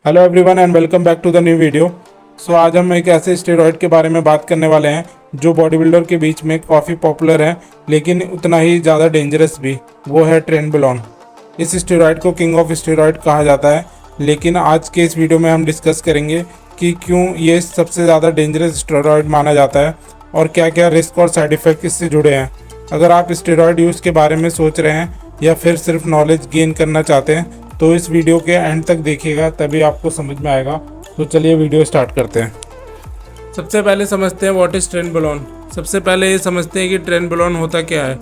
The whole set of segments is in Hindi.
Hello everyone and welcome back to the new video. आज हम एक ऐसे स्टेरॉयड के बारे में बात करने वाले हैं जो बॉडी बिल्डर के बीच में काफ़ी पॉपुलर है, लेकिन उतना ही ज़्यादा डेंजरस भी। वो है ट्रेनबोलोन। इस स्टेरॉयड को किंग ऑफ स्टेरॉयड कहा जाता है, लेकिन आज के इस वीडियो में हम डिस्कस करेंगे कि क्यों ये सबसे ज़्यादा डेंजरस स्टेरॉयड माना जाता है और क्या क्या रिस्क और साइड इफ़ेक्ट इससे जुड़े हैं। अगर आप स्टेरॉयड यूज़ के बारे में सोच रहे हैं या फिर सिर्फ नॉलेज गेन करना चाहते हैं तो इस वीडियो के एंड तक देखिएगा, तभी आपको समझ में आएगा। तो चलिए वीडियो स्टार्ट करते हैं। सबसे पहले समझते हैं व्हाट इज़ ट्रेनबोलोन। सबसे पहले ये समझते हैं कि ट्रेनबोलोन होता क्या है।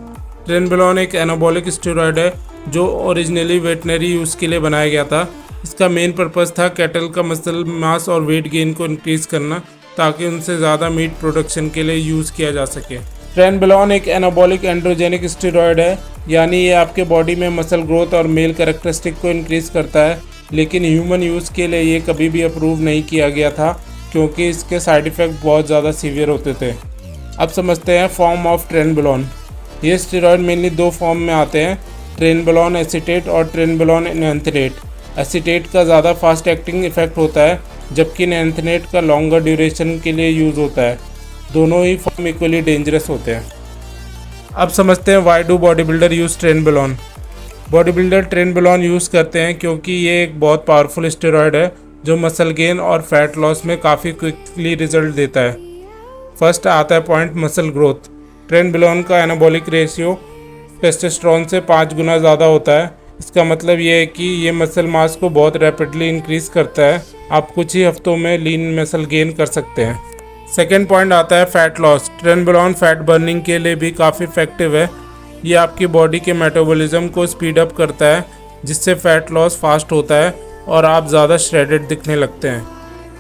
ट्रेनबोलोन एक एनाबॉलिक स्टेरॉयड है जो ओरिजिनली वेटनरी यूज़ के लिए बनाया गया था। इसका मेन पर्पस था कैटल का मसल मास और वेट गेन को इंक्रीज़ करना, ताकि उनसे ज़्यादा मीट प्रोडक्शन के लिए यूज़ किया जा सके। ट्रेनबोलोन एक एनाबॉलिक एंड्रोजेनिक स्टेरॉयड है, यानी ये आपके बॉडी में मसल ग्रोथ और मेल कैरेक्टरिस्टिक को इंक्रीज़ करता है, लेकिन ह्यूमन यूज़ के लिए ये कभी भी अप्रूव नहीं किया गया था क्योंकि इसके साइड इफ़ेक्ट बहुत ज़्यादा सीवियर होते थे। अब समझते हैं फॉर्म ऑफ ट्रेनबोलोन। ये स्टेरॉयड मेनली दो फॉर्म में आते हैं, ट्रेनबोलोन एसीटेट और ट्रेनबोलोन एनैंथेनेट। एसीटेट का ज़्यादा फास्ट एक्टिंग इफेक्ट होता है, जबकि एनैंथेनेट का लॉन्गर ड्यूरेशन के लिए यूज़ होता है। दोनों ही फॉर्म इक्वली डेंजरस होते हैं। अब समझते हैं why do body builder use trenbolone. Body builder trenbolone use करते हैं क्योंकि ये एक बहुत पावरफुल स्टेरॉयड है जो मसल गेन और फैट लॉस में काफ़ी क्विकली रिजल्ट देता है। फर्स्ट आता है पॉइंट मसल ग्रोथ। ट्रेनबोलोन का एनाबॉलिक रेशियो टेस्टोस्टेरोन से 5 गुना ज़्यादा होता है। इसका मतलब ये है कि ये मसल मास को बहुत रैपिडली इंक्रीज़ करता है। आप कुछ ही हफ्तों में लीन मसल गेन कर सकते हैं। सेकेंड पॉइंट आता है fat loss. Trenbolone fat burning के लिए भी काफ़ी इफेक्टिव है। ये आपकी बॉडी के मेटाबॉलिज्म को स्पीड अप करता है, जिससे फैट लॉस फास्ट होता है और आप ज़्यादा श्रेडेड दिखने लगते हैं।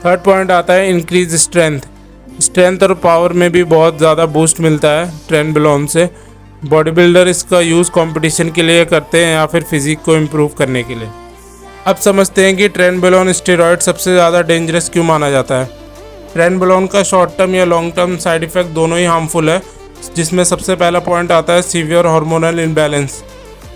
थर्ड पॉइंट आता है इंक्रीज स्ट्रेंथ। स्ट्रेंथ और पावर में भी बहुत ज़्यादा बूस्ट मिलता है ट्रेनबोलोन से। बॉडी बिल्डर इसका यूज़ कंपटीशन के लिए करते हैं या फिर फिजिक को इम्प्रूव करने के लिए। अब समझते हैं कि ट्रेनबोलोन स्टेरॉयड सबसे ज़्यादा डेंजरस क्यों माना जाता है। ट्रेनबोलोन का शॉर्ट टर्म या लॉन्ग टर्म साइड इफ़ेक्ट दोनों ही हार्मफुल है, जिसमें सबसे पहला पॉइंट आता है सीवियर हार्मोनल इम्बैलेंस।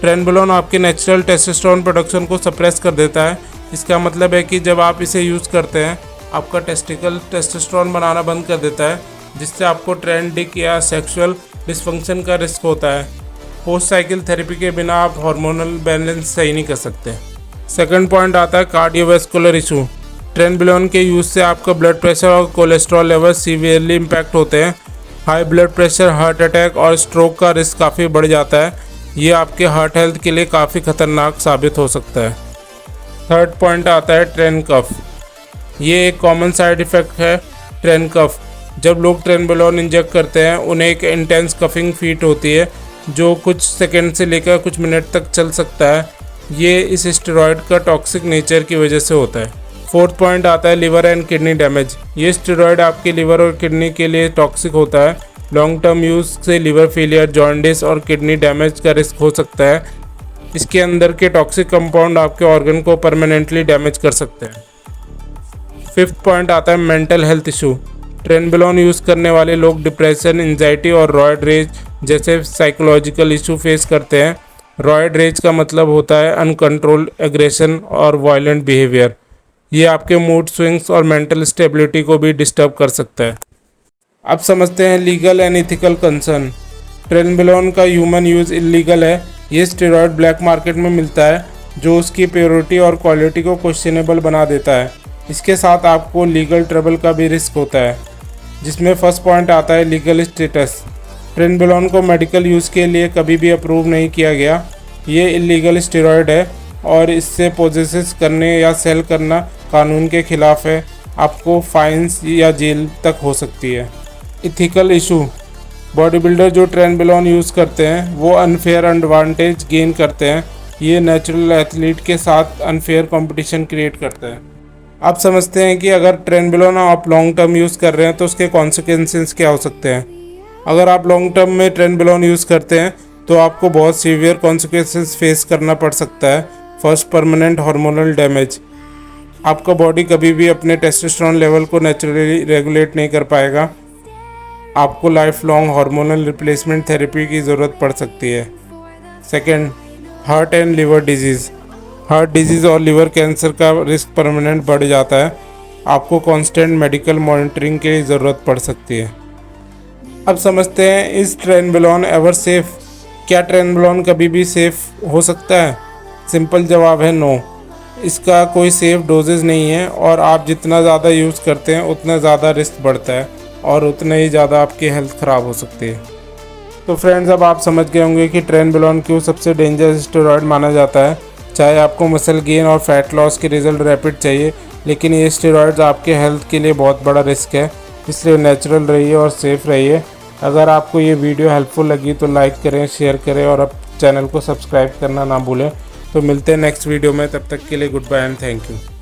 ट्रेनबोलोन आपके नेचुरल टेस्टोस्टेरोन प्रोडक्शन को सप्रेस कर देता है। इसका मतलब है कि जब आप इसे यूज़ करते हैं, आपका टेस्टिकल टेस्टोस्टेरोन बनाना बंद कर देता है, जिससे आपको ट्रेंडिक या सेक्सुअल डिसफंक्शन का रिस्क होता है। पोस्ट साइकिल थेरेपी के बिना आप हार्मोनल बैलेंस सही नहीं कर सकते। सेकंड पॉइंट आता है कार्डियोवैस्कुलर इशू। ट्रेनबोलोन के यूज़ से आपका ब्लड प्रेशर और कोलेस्ट्रॉल लेवल सीवियरली इम्पैक्ट होते हैं। High blood pressure, heart attack और स्ट्रोक का रिस्क काफ़ी बढ़ जाता है। ये आपके हार्ट हेल्थ के लिए काफ़ी खतरनाक साबित हो सकता है। थर्ड पॉइंट आता है ट्रेन कफ। ये एक कॉमन साइड इफ़ेक्ट है ट्रेन कफ। जब लोग ट्रेनबोलोन इंजेक्ट करते हैं, उन्हें एक इंटेंस कफिंग फीट होती है जो कुछ सेकेंड से लेकर कुछ मिनट तक चल सकता है। ये इस स्टेरॉयड का टॉक्सिक नेचर की वजह से होता है। फोर्थ पॉइंट आता है लिवर एंड किडनी डैमेज। ये स्टेरॉयड आपके लिवर और किडनी के लिए टॉक्सिक होता है। लॉन्ग टर्म यूज़ से लिवर फेलियर, जॉन्डिस और किडनी डैमेज का रिस्क हो सकता है। इसके अंदर के टॉक्सिक कंपाउंड आपके ऑर्गन को परमानेंटली डैमेज कर सकते हैं। फिफ्थ पॉइंट आता है mental health issue. Trenbolone use करने वाले लोग डिप्रेशन, एंजाइटी और रॉयड रेज जैसे साइकोलॉजिकल इशू फेस करते हैं। रॉयड रेज का मतलब होता है अनकंट्रोल्ड एग्रेशन और वायलेंट बिहेवियर। ये आपके मूड स्विंग्स और मेंटल स्टेबिलिटी को भी डिस्टर्ब कर सकता है। अब समझते हैं legal and ethical concern. Trenbolone का ह्यूमन यूज़ इलीगल है। ये स्टेरॉयड ब्लैक मार्केट में मिलता है, जो उसकी प्योरिटी और क्वालिटी को क्वेश्चनेबल बना देता है। इसके साथ आपको लीगल ट्रबल का भी रिस्क होता है, जिसमें फर्स्ट पॉइंट आता है लीगल स्टेटस। ट्रेनबोलोन को मेडिकल यूज़ के लिए कभी भी अप्रूव नहीं किया गया। ये इलीगल स्टेरॉयड है और इससे पोजेसेस करने या सेल करना कानून के खिलाफ है। आपको फाइन्स या जेल तक हो सकती है। Ethical issue. बॉडी बिल्डर जो ट्रेनबोलोन यूज़ करते हैं वो अनफेयर एडवांटेज गेन करते हैं। ये नेचुरल एथलीट के साथ अनफेयर कंपटीशन क्रिएट करता है। आप समझते हैं कि अगर ट्रेनबोलोन आप लॉन्ग टर्म यूज़ कर रहे हैं तो उसके कॉन्सिक्वेंसेस क्या हो सकते हैं। अगर आप लॉन्ग टर्म में ट्रेनबोलोन यूज़ करते हैं तो आपको बहुत सीवियर कॉन्सिक्वेंसेस फेस करना पड़ सकता है। First, permanent hormonal damage. आपका बॉडी कभी भी अपने टेस्टोस्टेरोन लेवल को नेचुरली रेगुलेट नहीं कर पाएगा। आपको life long hormonal replacement therapy की ज़रूरत पड़ सकती है। Second, heart and liver disease. Heart disease और लिवर कैंसर का रिस्क परमानेंट बढ़ जाता है। आपको कांस्टेंट मेडिकल मॉनिटरिंग की ज़रूरत पड़ सकती है। अब समझते हैं, इस ट्रेनबोलोन एवर सेफ? क्या ट्रेनबोलोन कभी भी सेफ हो सकता है? सिंपल जवाब है नो। इसका कोई सेफ डोजेज नहीं है और आप जितना ज़्यादा यूज़ करते हैं उतना ज़्यादा रिस्क बढ़ता है और उतना ही ज़्यादा आपकी हेल्थ ख़राब हो सकती है। तो फ्रेंड्स, अब आप समझ गए होंगे कि ट्रेनबोलोन क्यों सबसे डेंजरस स्टेरॉयड माना जाता है। चाहे आपको मसल गेन और फैट लॉस के रिजल्ट रैपिड चाहिए, लेकिन ये स्टेरॉयड्स आपके हेल्थ के लिए बहुत बड़ा रिस्क है, इसलिए नेचुरल रहिए और सेफ़ रहिए। अगर आपको ये वीडियो हेल्पफुल लगी तो लाइक करें, शेयर करें और अब चैनल को सब्सक्राइब करना ना भूलें। तो मिलते हैं नेक्स्ट वीडियो में, तब तक के लिए good bye and thank you.